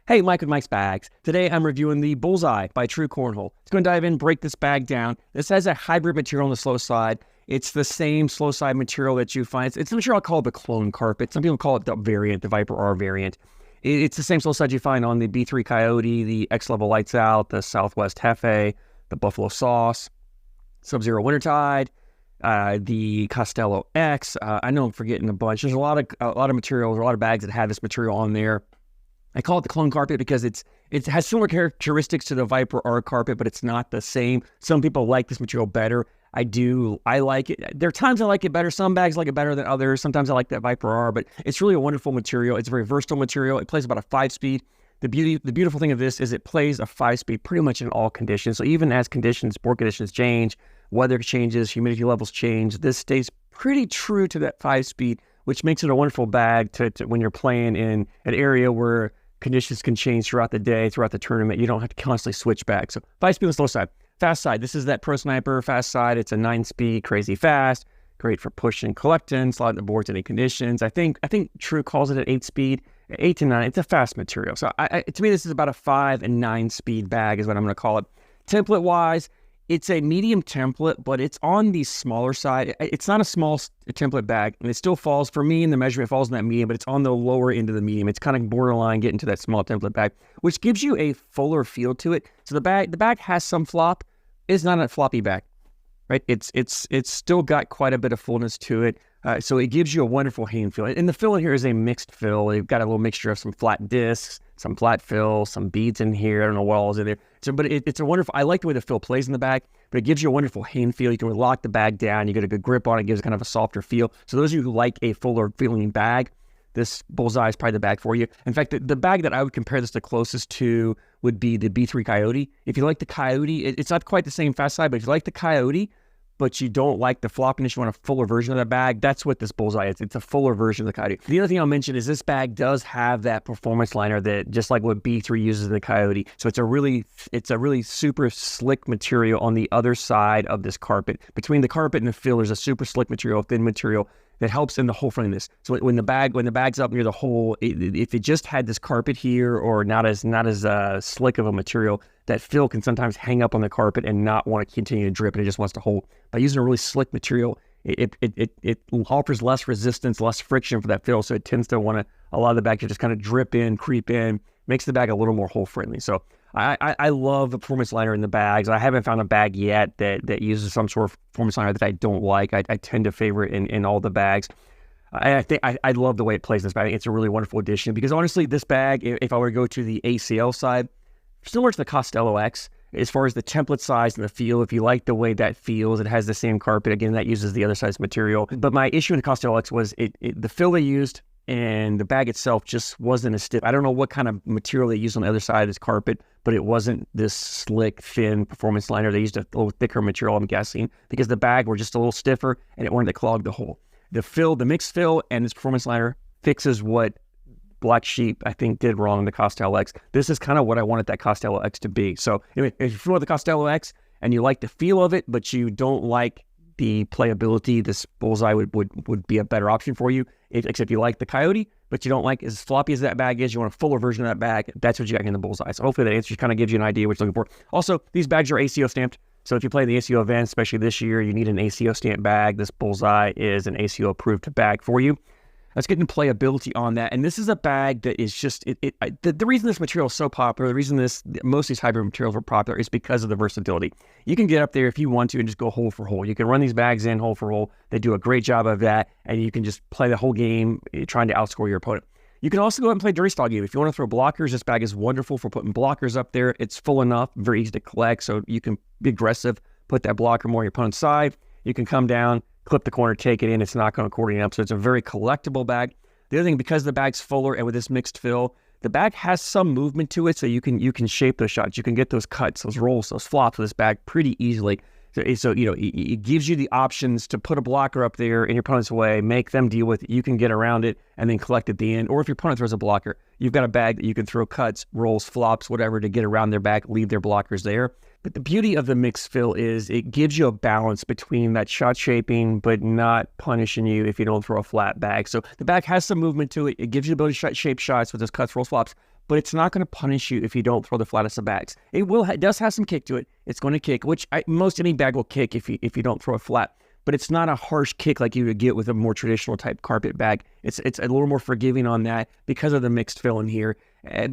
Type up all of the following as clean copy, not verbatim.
Hey, Mike with Mike's Bags. Today I'm reviewing the Bullseye by True Cornhole. Let's go and dive in, break this bag down. This has a hybrid material on the slow side. It's the same slow side material that you find. It's the material I call it the clone carpet. Some people call it the variant, the Viper R variant. It's the same slow side you find on the B3 Coyote, the X-Level Lights Out, the Southwest Hefe, the Buffalo Sauce, Sub-Zero Wintertide, the Costello X. I know I'm forgetting a bunch. There's a lot of materials, a lot of bags that have this material on there. I call it the clone carpet because it has similar characteristics to the Viper R carpet, but it's not the same. Some people like this material better. I like it. There are times I like it better. Some bags like it better than others. Sometimes I like that Viper R, but it's really a wonderful material. It's a very versatile material. It plays about a 5-speed. The beautiful thing of this is it plays a 5-speed pretty much in all conditions. So even as board conditions change, weather changes, humidity levels change, this stays pretty true to that 5-speed, which makes it a wonderful bag to when you're playing in an area where conditions can change throughout the day, throughout the tournament. You don't have to constantly switch back. So 5-speed on the slow side. Fast side, this is that Pro Sniper fast side. It's a 9-speed, crazy fast, great for pushing, collecting, sliding the boards in any conditions. I think True calls it an 8-speed, 8 to 9. It's a fast material. So to me, this is about a 5 and 9-speed bag is what I'm going to call it. Template-wise, it's a medium template, but it's on the smaller side. It's not a small template bag, and it still falls, for me in the measurement, it falls in that medium, but it's on the lower end of the medium. It's kind of borderline getting to that small template bag, which gives you a fuller feel to it. So the bag has some flop. It's not a floppy bag, right? It's still got quite a bit of fullness to it. So it gives you a wonderful hand feel. And the fill in here is a mixed fill. You've got a little mixture of some flat discs, some flat fill, some beads in here. I don't know what all is in there. So, but it's a wonderful, I like the way the fill plays in the bag, but it gives you a wonderful hand feel. You can lock the bag down. You get a good grip on it. It gives kind of a softer feel. So those of you who like a fuller feeling bag, this Bullseye is probably the bag for you. In fact, the bag that I would compare this the closest to would be the B3 Coyote. If you like the Coyote, it's not quite the same fast side, but if you like the Coyote, but you don't like the floppiness, you want a fuller version of that bag, that's what this Bullseye is. It's a fuller version of the Coyote. The other thing I'll mention is this bag does have that performance liner that just like what B3 uses in the Coyote. So it's a really super slick material on the other side of this carpet. Between the carpet and the fill, there's a super slick material, thin material that helps in the hole friendliness. So when the bag's up near the hole, if it just had this carpet here or not as slick of a material, that fill can sometimes hang up on the carpet and not want to continue to drip, and it just wants to hold. By using a really slick material, it offers less resistance, less friction for that fill, so it tends to want to allow the bag to just kind of drip in, creep in, makes the bag a little more hole friendly. So I love the performance liner in the bags. I haven't found a bag yet that uses some sort of performance liner that I don't like. I tend to favor it in all the bags. I love the way it plays in this bag. It's a really wonderful addition because honestly, this bag, if I were to go to the ACL side, similar to the Costello X, as far as the template size and the feel, if you like the way that feels, it has the same carpet. Again, that uses the other size material. But my issue in the Costello X was the fill they used and the bag itself just wasn't as stiff. I don't know what kind of material they used on the other side of this carpet, but it wasn't this slick, thin performance liner. They used a little thicker material, I'm guessing, because the bag were just a little stiffer and it wanted to clog the hole. The mixed fill and this performance liner fixes what Black Sheep, I think, did wrong in the Costello X. This is kind of what I wanted that Costello X to be. So anyway, if you're familiar with the Costello X and you like the feel of it, but you don't like the playability, this Bullseye would be a better option for you. Except you like the Coyote, but you don't like as floppy as that bag is, you want a fuller version of that bag, that's what you got in the Bullseye. So hopefully that answer kind of gives you an idea what you're looking for. Also, these bags are ACO stamped. So if you play the ACO event, especially this year, you need an ACO stamped bag. This Bullseye is an ACO approved bag for you. Let's get into playability on that. And this is a bag that is just, the reason this material is so popular, the reason most of these hybrid materials are popular is because of the versatility. You can get up there if you want to and just go hole for hole. You can run these bags in hole for hole. They do a great job of that. And you can just play the whole game trying to outscore your opponent. You can also go out and play dirty style game. If you want to throw blockers, this bag is wonderful for putting blockers up there. It's full enough, very easy to collect. So you can be aggressive, put that blocker more on your opponent's side. You can come down, clip the corner, take it in. It's not going to accordion up. So it's a very collectible bag. The other thing, because the bag's fuller and with this mixed fill, the bag has some movement to it. So you can shape those shots. You can get those cuts, those rolls, those flops with this bag pretty easily. So you know, it gives you the options to put a blocker up there in your opponent's way, make them deal with it. You can get around it and then collect at the end. Or if your opponent throws a blocker, you've got a bag that you can throw cuts, rolls, flops, whatever to get around their back, leave their blockers there. But the beauty of the mixed fill is it gives you a balance between that shot shaping, but not punishing you if you don't throw a flat bag. So the bag has some movement to it. It gives you the ability to shape shots with those cuts, rolls, flops, but it's not going to punish you if you don't throw the flattest of bags. It does have some kick to it. It's going to kick, which most any bag will kick if you don't throw it flat. But it's not a harsh kick like you would get with a more traditional type carpet bag. It's a little more forgiving on that because of the mixed fill in here.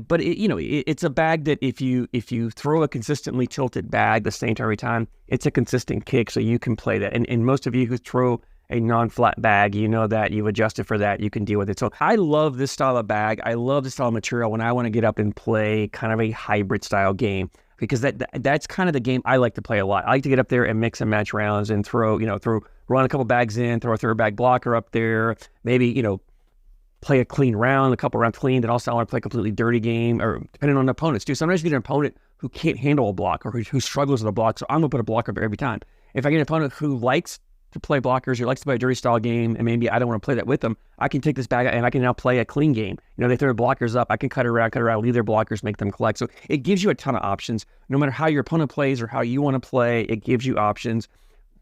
But it's a bag that if you throw a consistently tilted bag the same every time, it's a consistent kick, so you can play that. And most of you who throw a non-flat bag, you know that you've adjusted for that, you can deal with it. So I love this style of bag. I love this style of material when I want to get up and play kind of a hybrid style game, because that's kind of the game I like to play a lot. I like to get up there and mix and match rounds and run a couple bags in, throw a third bag blocker up there, maybe, play a clean round, a couple rounds clean, then also I want to play a completely dirty game, or depending on the opponents too. Sometimes you get an opponent who can't handle a block or who struggles with a block, so I'm going to put a blocker up every time. If I get an opponent who likes to play blockers or likes to play a dirty style game, and maybe I don't want to play that with them, I can take this bag and I can now play a clean game. They throw blockers up, I can cut around, leave their blockers, make them collect. So it gives you a ton of options. No matter how your opponent plays or how you want to play, it gives you options.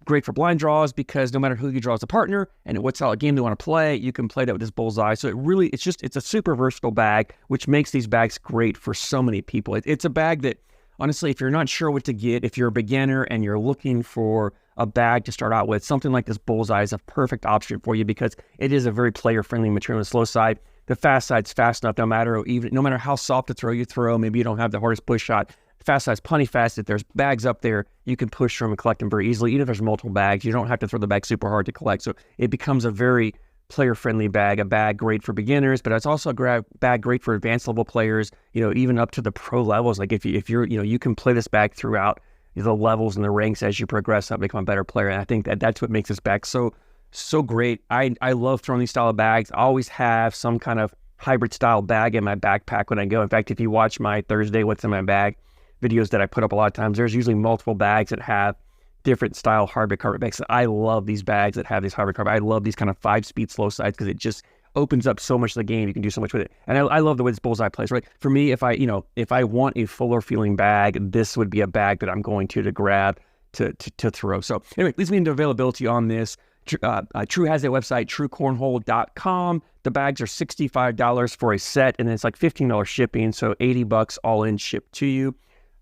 Great for blind draws, because no matter who you draw as a partner and what style of game they want to play, you can play that with this Bullseye. So it's a super versatile bag, which makes these bags great for so many people. It's a bag that, honestly, if you're not sure what to get, if you're a beginner and you're looking for a bag to start out with, something like this Bullseye is a perfect option for you, because it is a very player-friendly material on the slow side. The fast side's fast enough, no matter how soft a throw you throw, maybe you don't have the hardest push shot. Fast side's plenty fast. If there's bags up there, you can push through them and collect them very easily. Even if there's multiple bags, you don't have to throw the bag super hard to collect. So it becomes a very player-friendly bag, a bag great for beginners, but it's also a bag great for advanced level players, even up to the pro levels. Like if you're, you can play this bag throughout the levels and the ranks as you progress up, become a better player. And I think that's what makes this bag so great. I love throwing these style of bags. I always have some kind of hybrid style bag in my backpack when I go. In fact, if you watch my Thursday What's in My Bag videos that I put up a lot of times, there's usually multiple bags that have different style hybrid carpet bags. I love these bags that have these hybrid carpet. I love these kind of 5-speed slow sides, because it just opens up so much of the game. You can do so much with it. And I love the way this Bullseye plays, right? For me, if I want a fuller feeling bag, this would be a bag that I'm going to grab to throw. So anyway, leads me into availability on this. True has their website, truecornhole.com. The bags are $65 for a set, and then it's like $15 shipping, so $80 all in shipped to you.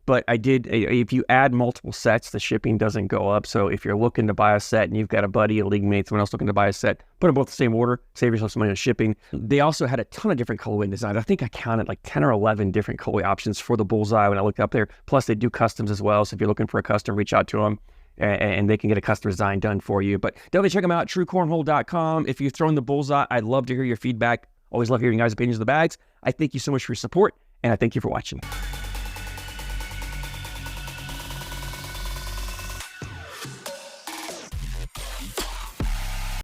But if you add multiple sets, the shipping doesn't go up. So if you're looking to buy a set and you've got a buddy, a league mate, someone else looking to buy a set, put them both in the same order, save yourself some money on shipping. They also had a ton of different colorway designs. I think I counted like 10 or 11 different colorway options for the Bullseye when I looked up there. Plus they do customs as well. So if you're looking for a custom, reach out to them and they can get a custom design done for you. But definitely check them out, truecornhole.com. If you've thrown the Bullseye, I'd love to hear your feedback. Always love hearing you guys' opinions of the bags. I thank you so much for your support, and I thank you for watching.